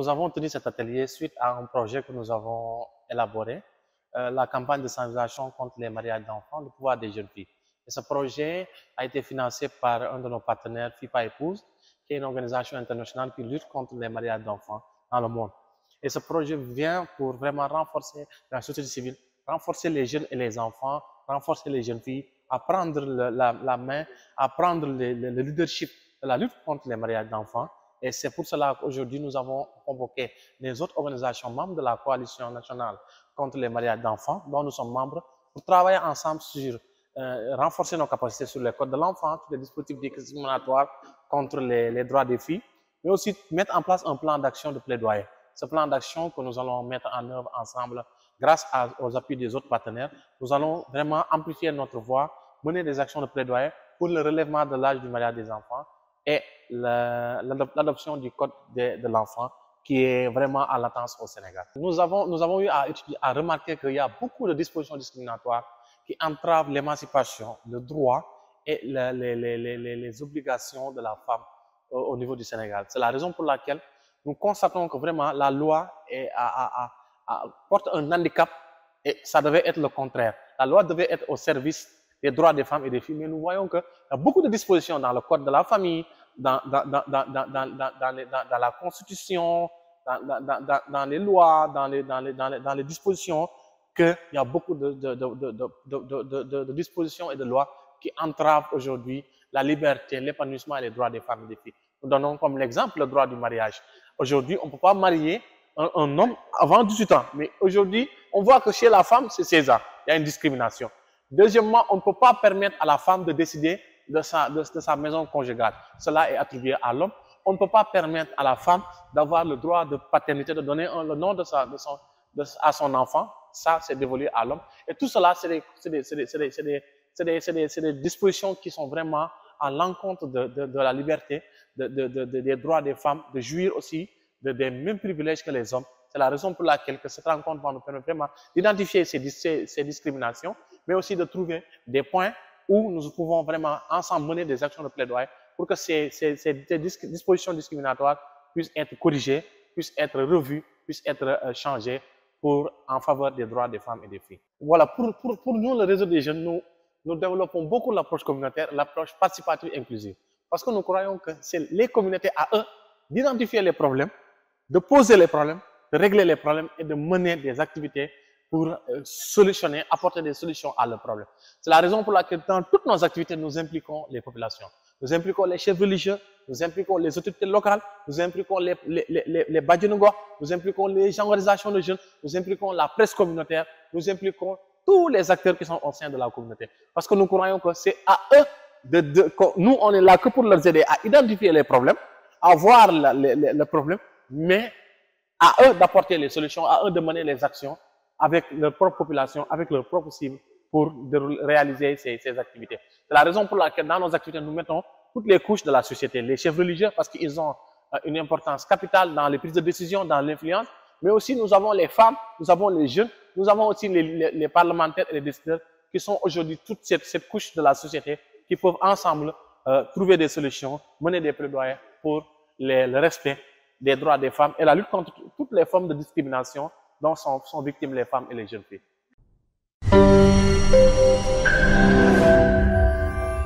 nous avons tenu cet atelier suite à un projet que nous avons élaboré, la campagne de sensibilisation contre les mariages d'enfants, le pouvoir des jeunes filles. Et ce projet a été financé par un de nos partenaires, FIPA Épouse, qui est une organisation internationale qui lutte contre les mariages d'enfants dans le monde. Et ce projet vient pour vraiment renforcer la société civile, renforcer les jeunes et les enfants, renforcer les jeunes filles, à prendre la main, à prendre le leadership de la lutte contre les mariages d'enfants. Et c'est pour cela qu'aujourd'hui, nous avons convoqué les autres organisations membres de la coalition nationale contre les mariages d'enfants, dont nous sommes membres, pour travailler ensemble sur renforcer nos capacités sur les codes de l'enfant, tous les dispositifs discriminatoires contre les droits des filles, mais aussi mettre en place un plan d'action de plaidoyer. Ce plan d'action que nous allons mettre en œuvre ensemble grâce aux appuis des autres partenaires, nous allons vraiment amplifier notre voix, mener des actions de plaidoyer pour le relèvement de l'âge du mariage des enfants et l'adoption du code de l'enfant qui est vraiment à latence au Sénégal. Nous avons eu à remarquer qu'il y a beaucoup de dispositions discriminatoires qui entravent l'émancipation, le droit et les obligations de la femme au niveau du Sénégal. C'est la raison pour laquelle nous constatons que vraiment la loi porte un handicap et ça devait être le contraire. La loi devait être au service des droits des femmes et des filles, mais nous voyons qu'il y a beaucoup de dispositions dans le code de la famille, dans la constitution, dans les lois, dans les dispositions, qu'il y a beaucoup de dispositions et de lois qui entravent aujourd'hui la liberté, l'épanouissement et les droits des femmes et des filles. Nous donnons comme l'exemple le droit du mariage. Aujourd'hui, on ne peut pas marier un homme avant 18 ans, mais aujourd'hui, on voit que chez la femme, c'est 16 ans. Il y a une discrimination. Deuxièmement, on ne peut pas permettre à la femme de décider de sa maison conjugale. Cela est attribué à l'homme. On ne peut pas permettre à la femme d'avoir le droit de paternité, de donner le nom à son enfant. Ça, c'est dévolu à l'homme. Et tout cela, c'est des dispositions qui sont vraiment à l'encontre de la liberté, des droits des femmes, de jouir aussi des mêmes privilèges que les hommes. C'est la raison pour laquelle cette rencontre va nous permettre vraiment d'identifier ces discriminations, mais aussi de trouver des points où nous pouvons vraiment ensemble mener des actions de plaidoyer pour que ces dispositions discriminatoires puissent être corrigées, puissent être revues, puissent être changées en faveur des droits des femmes et des filles. Voilà, pour nous, le réseau des jeunes, nous développons beaucoup l'approche communautaire, l'approche participative inclusive. Parce que nous croyons que c'est les communautés à eux d'identifier les problèmes, de poser les problèmes, de régler les problèmes et de mener des activités pour solutionner, apporter des solutions à leurs problèmes. C'est la raison pour laquelle dans toutes nos activités, nous impliquons les populations. Nous impliquons les chefs religieux, nous impliquons les autorités locales, nous impliquons les Badjanougos, nous impliquons les organisations de jeunes, nous impliquons la presse communautaire, nous impliquons tous les acteurs qui sont au sein de la communauté. Parce que nous croyons que c'est à eux, nous on est là que pour leur aider à identifier les problèmes, à voir le problème, mais à eux d'apporter les solutions, à eux de mener les actions avec leur propre population, avec leur propre cible pour réaliser ces activités. C'est la raison pour laquelle dans nos activités, nous mettons toutes les couches de la société, les chefs religieux parce qu'ils ont une importance capitale dans les prises de décision, dans l'influence, mais aussi nous avons les femmes, nous avons les jeunes, nous avons aussi les parlementaires et les décideurs qui sont aujourd'hui toute cette couche de la société qui peuvent ensemble trouver des solutions, mener des plaidoyers pour le respect des droits des femmes et la lutte contre toutes les formes de discrimination dont sont victimes les femmes et les jeunes filles.